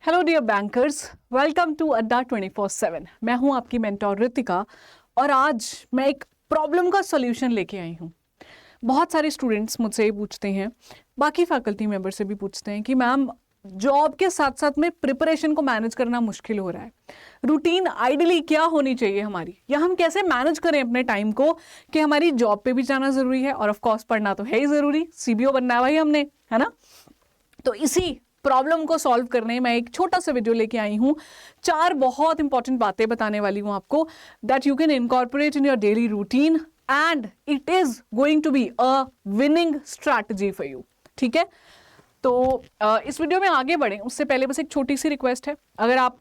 Hello dear bankers, welcome to Adda 24/7। मैं हूं आपकी मेंटोर रितिका और आज मैं एक प्रॉब्लम का सॉल्यूशन लेके आई हूं। बहुत सारे स्टूडेंट्स मुझसे ये पूछते हैं, बाकी फैकल्टी मेंबर से भी पूछते हैं कि मैम जॉब के साथ साथ में प्रिपरेशन को मैनेज करना मुश्किल हो रहा है। रूटीन आइडियली क्या होनी चाहिए हमारी, या हम कैसे मैनेज करें अपने टाइम को कि हमारी जॉब पे भी जाना ज़रूरी है और ऑफ कोर्स पढ़ना तो है ही ज़रूरी, सीबीओ बनना है भाई हमने, है ना। तो इसी प्रॉब्लम को सॉल्व करने मैं एक छोटा सा वीडियो लेके आई हूँ। 4 बहुत इंपॉर्टेंट बातें बताने वाली हूँ आपको that you can incorporate in your daily routine and it is going to be a winning strategy for you. ठीक है, तो इस वीडियो में आगे बढ़ें उससे पहले बस एक छोटी सी रिक्वेस्ट है। अगर आप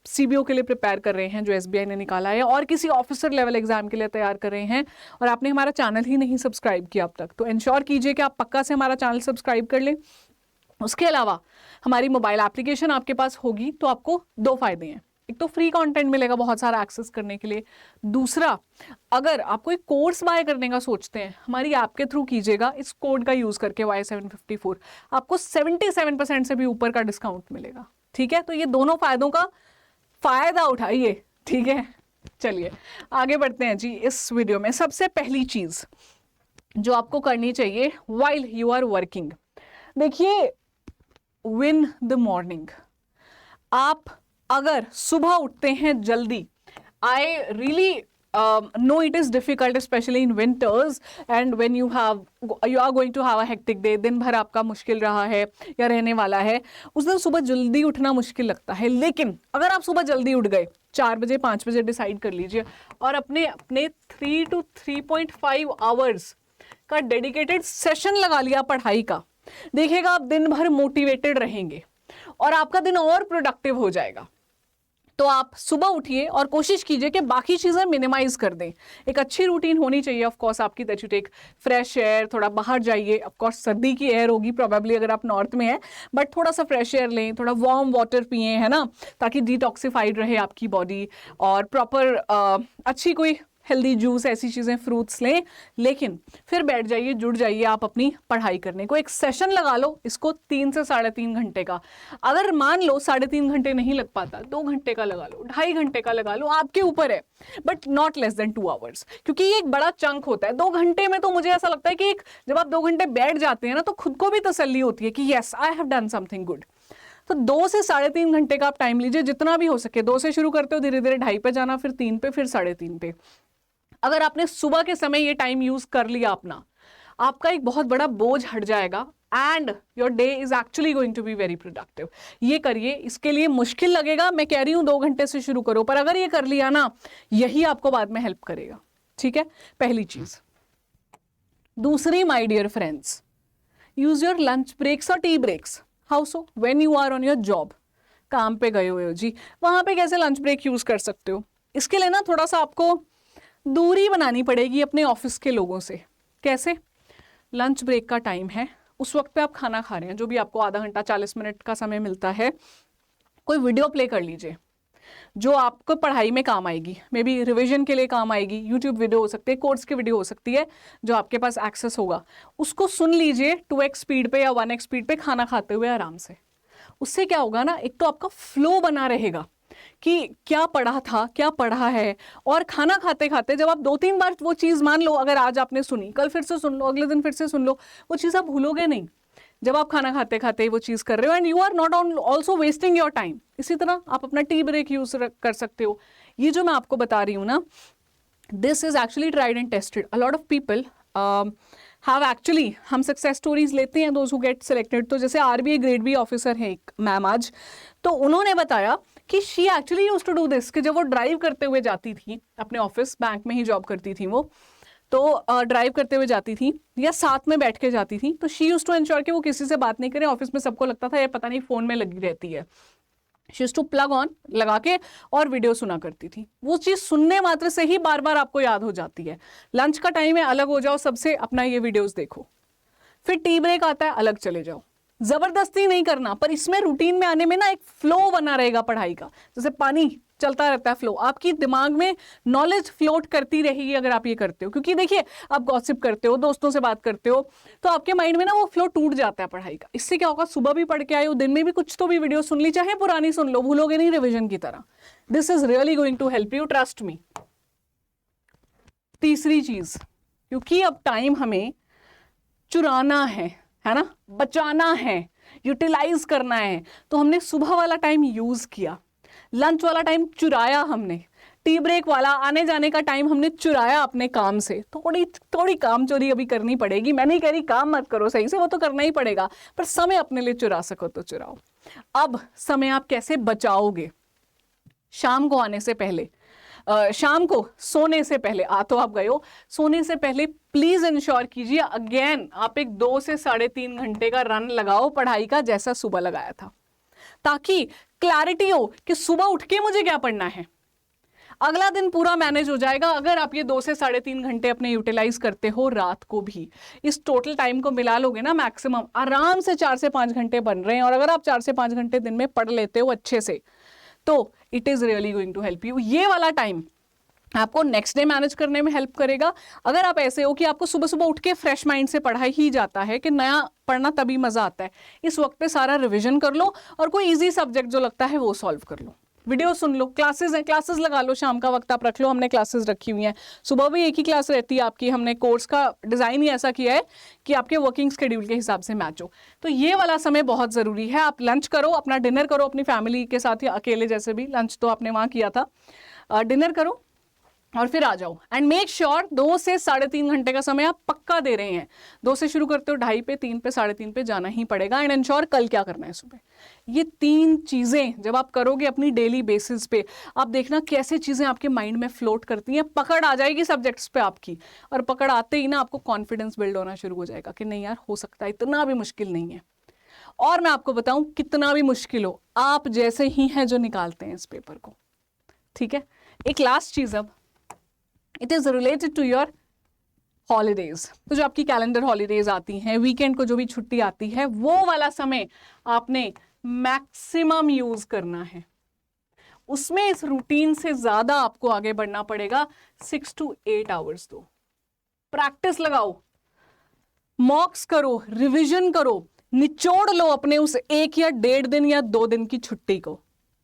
सीबीओ के लिए प्रिपेयर कर रहे हैं जो एसबीआई ने निकाला है, और किसी ऑफिसर लेवल एग्जाम के लिए तैयार कर रहे हैं और आपने हमारा चैनल ही नहीं सब्सक्राइब किया अब तक, तो इंश्योर कीजिए कि आप पक्का से हमारा चैनल सब्सक्राइब कर लें। उसके अलावा हमारी मोबाइल एप्लीकेशन आपके पास होगी तो आपको 2 फायदे हैं। एक तो फ्री कंटेंट मिलेगा बहुत सारा एक्सेस करने के लिए। दूसरा, अगर आप कोई कोर्स बाय करने का सोचते हैं हमारी ऐप के थ्रू कीजिएगा, इस कोड का यूज करके Y754 आपको 77% से भी ऊपर का डिस्काउंट मिलेगा। ठीक है, तो ये दोनों फायदों का फायदा उठाइए। ठीक है, चलिए आगे बढ़ते हैं जी। इस वीडियो में सबसे पहली चीज जो आपको करनी चाहिए व्हाइल यू आर वर्किंग, देखिए विन द मॉर्निंग। आप अगर सुबह उठते हैं जल्दी, I really know it is difficult specially in winters and when you are going to have a hectic day, दिन भर आपका मुश्किल रहा है या रहने वाला है, उस दिन सुबह जल्दी उठना मुश्किल लगता है। लेकिन अगर आप सुबह जल्दी उठ गए 4 बजे 5 बजे डिसाइड कर लीजिए और अपने 3 to 3.5 आवर्स का डेडिकेटेड सेशन लगा लिया पढ़ाई का, देखिएगा आप दिन भर मोटिवेटेड रहेंगे और आपका दिन और प्रोडक्टिव हो जाएगा। तो आप सुबह उठिए और कोशिश कीजिए कि बाकी चीजें मिनिमाइज कर दें। एक अच्छी रूटीन होनी चाहिए ऑफ कोर्स आपकी, that you take fresh air, थोड़ा बाहर जाइए। ऑफ कोर्स सर्दी की एयर होगी प्रोबेबली अगर आप नॉर्थ में हैं, बट थोड़ा सा फ्रेश एयर लें, थोड़ा वार्म वाटर पिए, है ना, ताकि डिटॉक्सिफाइड रहे आपकी बॉडी। और प्रॉपर अच्छी कोई हेल्दी जूस, ऐसी चीज़ें, फ्रूट्स लें। लेकिन फिर बैठ जाइए, जुड़ जाइए आप अपनी पढ़ाई करने को। एक सेशन लगा लो इसको 3 से 3.5 घंटे का। अगर मान लो 3.5 घंटे नहीं लग पाता, 2 घंटे का लगा लो, 2.5 घंटे का लगा लो, आपके ऊपर है, but not less than 2 hours, क्योंकि ये एक बड़ा चंक होता है। 2 घंटे में तो मुझे ऐसा लगता है कि जब आप 2 घंटे बैठ जाते हैं ना तो खुद को भी तसल्ली होती है कि yes I have done something good. तो 2 से 3.5 घंटे का आप टाइम लीजिए, जितना भी हो सके। 2 से शुरू करते हो, धीरे धीरे 2.5 पे जाना, फिर 3 पे, फिर 3.5 पे। अगर आपने सुबह के समय ये टाइम यूज कर लिया अपना, आपका एक बहुत बड़ा बोझ हट जाएगा and your day is actually going to be very productive. ये करिए, इसके लिए मुश्किल लगेगा, मैं कह रही हूं 2 घंटे से शुरू करो, पर अगर ये कर लिया ना, यही आपको बाद में हेल्प करेगा। ठीक है, पहली चीज। दूसरी, my dear friends, use your lunch breaks और tea breaks. How so? When you are on your job, काम पे गए हुए हो जी, वहां पे कैसे लंच ब्रेक यूज कर सकते हो? इसके लिए ना थोड़ा सा आपको दूरी बनानी पड़ेगी अपने ऑफिस के लोगों से। कैसे? लंच ब्रेक का टाइम है, उस वक्त पे आप खाना खा रहे हैं, जो भी आपको आधा घंटा 40 मिनट का समय मिलता है, कोई वीडियो प्ले कर लीजिए जो आपको पढ़ाई में काम आएगी, मे बी रिविजन के लिए काम आएगी। यूट्यूब वीडियो हो सकती है, कोर्स की वीडियो हो सकती है, जो आपके पास एक्सेस होगा, उसको सुन लीजिए 2x स्पीड पे या 1x स्पीड पे, खाना खाते हुए आराम से। उससे क्या होगा ना, एक तो आपका फ्लो बना रहेगा कि क्या पढ़ा था, क्या पढ़ा है। और खाना खाते खाते जब आप 2-3 बार वो चीज़, मान लो अगर आज आपने सुनी, कल फिर से सुन लो, अगले दिन फिर से सुन लो, वो चीज़ आप भूलोगे नहीं जब आप खाना खाते खाते वो चीज़ कर रहे हो, and you are not also wasting your time. इसी तरह आप अपना टी ब्रेक यूज कर सकते हो। ये जो मैं आपको बता रही हूँ ना, this is actually tried and tested. A lot of people have actually, हम सक्सेस स्टोरीज लेते हैं दोज हु गेट सिलेक्टेड। तो जैसे आरबीआई ग्रेड बी ऑफिसर है एक मैम आज, तो उन्होंने बताया कि she actually used to do this, कि जब वो ड्राइव करते हुए जाती थी अपने ऑफिस, बैंक में ही जॉब करती थी वो, तो ड्राइव करते हुए जाती थी या साथ में बैठ के जाती थी, तो शी यूज्ड टू एंश्योर कि वो किसी से बात नहीं करे। ऑफिस में सबको लगता था ये पता नहीं फोन में लगी रहती है। She used to plug on लगा के और वीडियो सुना करती थी। वो चीज़ सुनने मात्र से ही बार बार आपको याद हो जाती है। लंच का टाइम है, अलग हो जाओ सबसे, अपना ये वीडियोस देखो। फिर टी ब्रेक आता है, अलग चले जाओ। जबरदस्ती नहीं करना, पर इसमें रूटीन में आने में ना एक फ्लो बना रहेगा पढ़ाई का। जैसे पानी चलता रहता है फ्लो, आपकी दिमाग में नॉलेज फ्लोट करती रहेगी अगर आप ये करते हो। क्योंकि देखिए आप गॉसिप करते हो, दोस्तों से बात करते हो, तो आपके माइंड में ना वो फ्लो टूट जाता है पढ़ाई का। इससे क्या होगा, सुबह भी पढ़ के आए हो, दिन में भी कुछ तो भी वीडियो सुन ली, चाहे पुरानी सुन लो, भूलोगे नहीं रिविजन की तरह। This is really going to help you, trust me. तीसरी चीज, क्योंकि अब टाइम हमें चुराना है ना, बचाना है, यूटिलाइज करना है, तो हमने सुबह वाला टाइम यूज किया, लंच वाला टाइम चुराया हमने, टी ब्रेक वाला आने जाने का टाइम हमने चुराया अपने काम से। थोड़ी काम चोरी अभी करनी पड़ेगी। मैं नहीं कह रही काम मत करो सही से, वो तो करना ही पड़ेगा, पर समय अपने लिए चुरा सको तो चुराओ। अब समय आप कैसे बचाओगे? शाम को आने से पहले, शाम को सोने से पहले, आ तो आप गए हो, सोने से पहले प्लीज इंश्योर कीजिए अगेन आप एक 2 से 3.5 घंटे का रन लगाओ पढ़ाई का, जैसा सुबह लगाया था, ताकि क्लैरिटी हो कि सुबह उठ के मुझे क्या पढ़ना है। अगला दिन पूरा मैनेज हो जाएगा अगर आप ये 2 से 3.5 घंटे अपने यूटिलाइज करते हो। रात को भी इस टोटल टाइम को मिला लोगे ना, मैक्सिमम आराम से 4 से 5 घंटे बन रहे हैं। और अगर आप 4 से 5 घंटे दिन में पढ़ लेते हो अच्छे से, तो it is really going to help you. ये वाला टाइम आपको नेक्स्ट डे मैनेज करने में हेल्प करेगा। अगर आप ऐसे हो कि आपको सुबह सुबह उठ के फ्रेश माइंड से पढ़ा ही जाता है, कि नया पढ़ना तभी मजा आता है, इस वक्त पे सारा रिवीजन कर लो और कोई इजी सब्जेक्ट जो लगता है वो सॉल्व कर लो, वीडियो सुन लो, क्लासेस हैं, क्लासेस लगा लो, शाम का वक्त आप रख लो, हमने क्लासेस रखी हुई हैं। सुबह भी एक ही क्लास रहती है आपकी, हमने कोर्स का डिज़ाइन ही ऐसा किया है कि आपके वर्किंग शेड्यूल के हिसाब से मैच हो। तो ये वाला समय बहुत ज़रूरी है। आप लंच करो, अपना डिनर करो अपनी फैमिली के साथ या अकेले, जैसे भी, लंच तो आपने वहाँ किया था, डिनर करो और फिर आ जाओ। एंड मेक श्योर 2 से 3.5 घंटे का समय आप पक्का दे रहे हैं। 2 से शुरू करते हो, 2:30 पे, 3 पे, 3:30 पे जाना ही पड़ेगा। एंड इंश्योर कल क्या करना है सुबह। ये 3 चीजें जब आप करोगे अपनी डेली बेसिस पे, आप देखना कैसे चीजें आपके माइंड में फ्लोट करती हैं, पकड़ आ जाएगी सब्जेक्ट्स पे आपकी। और पकड़ आते ही ना आपको कॉन्फिडेंस बिल्ड होना शुरू हो जाएगा कि नहीं यार, हो सकता है, इतना भी मुश्किल नहीं है। और मैं आपको बताऊं, कितना भी मुश्किल हो, आप जैसे ही हैं जो निकालते हैं इस पेपर को, ठीक है। एक लास्ट चीज, अब it is related to your holidays. तो जो आपकी कैलेंडर हॉलीडेज आती हैं, वीकेंड को जो भी छुट्टी आती है, वो वाला समय आपने मैक्सिमम यूज करना है। उसमें इस रूटीन से ज्यादा आपको आगे बढ़ना पड़ेगा। 6 to 8 आवर्स दो, प्रैक्टिस लगाओ, मॉक्स करो, रिविजन करो, निचोड़ लो अपने उस 1 या 1.5 दिन या 2 दिन की छुट्टी को,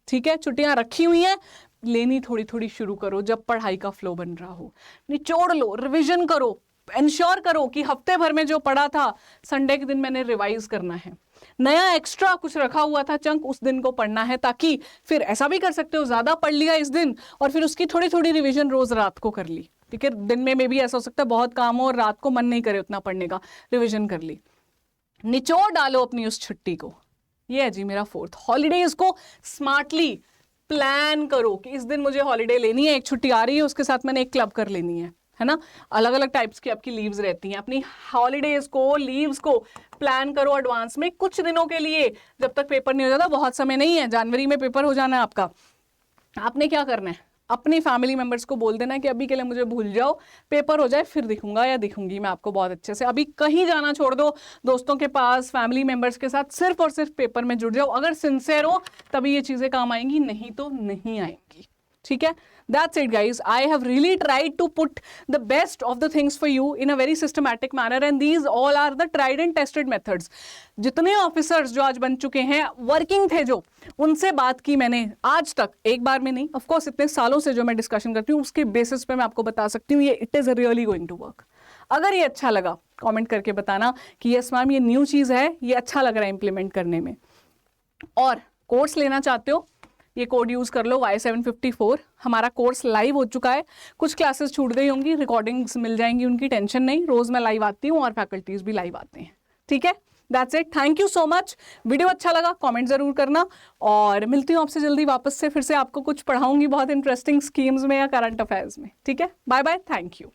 ठीक है। छुट्टियां रखी हुई हैं, लेनी थोड़ी थोड़ी शुरू करो जब पढ़ाई का फ्लो बन रहा हो। निचोड़ लो, रिवीजन करो, इंश्योर करो कि हफ्ते भर में जो पढ़ा था संडे के दिन मैंने रिवाइज करना है। नया एक्स्ट्रा कुछ रखा हुआ था चंक, उस दिन को पढ़ना है, ताकि फिर ऐसा भी कर सकते हो ज्यादा पढ़ लिया इस दिन और फिर उसकी थोड़ी थोड़ी रिवीजन रोज रात को कर ली, ठीक है। दिन में भी ऐसा हो सकता है बहुत काम हो और रात को मन नहीं करे उतना पढ़ने का, रिविजन कर ली। निचोड़ डालो अपनी उस छुट्टी को। ये है जी मेरा 4th। हॉलीडेज को स्मार्टली प्लान करो कि इस दिन मुझे हॉलीडे लेनी है, एक छुट्टी आ रही है, उसके साथ मैंने एक क्लब कर लेनी है ना। अलग अलग टाइप्स की आपकी लीव्स रहती हैं। अपनी हॉलीडेज को, लीव्स को प्लान करो एडवांस में, कुछ दिनों के लिए, जब तक पेपर नहीं हो जाता। बहुत समय नहीं है, जनवरी में पेपर हो जाना है आपका। आपने क्या करना है, अपनी फैमिली मेंबर्स को बोल देना कि अभी के लिए मुझे भूल जाओ, पेपर हो जाए फिर दिखूंगा या दिखूंगी मैं आपको बहुत अच्छे से। अभी कहीं जाना छोड़ दो, दोस्तों के पास, फैमिली मेंबर्स के साथ सिर्फ और सिर्फ पेपर में जुड़ जाओ। अगर सिंसियर हो तभी ये चीजें काम आएंगी, नहीं तो नहीं आएंगी, ठीक है। That's it guys, I have really tried to put the best of the things for you in a very systematic manner and these all are the tried and tested methods. जितने ऑफिसर्स जो आज बन चुके हैं, working थे जो, उनसे बात की मैंने आज तक, एक बार में नहीं, ऑफ कोर्स इतने सालों से जो मैं डिस्कशन करती हूँ उसके बेसिस पे मैं आपको बता सकती हूँ ये it is really going to work. अगर ये अच्छा लगा कमेंट करके बताना कि यस मैम ये न्यू चीज है, ये अच्छा लग रहा है इंप्लीमेंट करने में। और कोर्स लेना चाहते हो, ये कोड यूज कर लो Y754। हमारा कोर्स लाइव हो चुका है, कुछ क्लासेस छूट गई होंगी, रिकॉर्डिंग्स मिल जाएंगी उनकी, टेंशन नहीं। रोज मैं लाइव आती हूँ और फैकल्टीज भी लाइव आते हैं, ठीक है। That's it, thank you so much. Video अच्छा लगा कमेंट जरूर करना और मिलती हूँ आपसे जल्दी वापस से, फिर से आपको कुछ पढ़ाऊंगी बहुत इंटरेस्टिंग स्कीम्स में या करंट अफेयर्स में, ठीक है। Bye bye, thank you.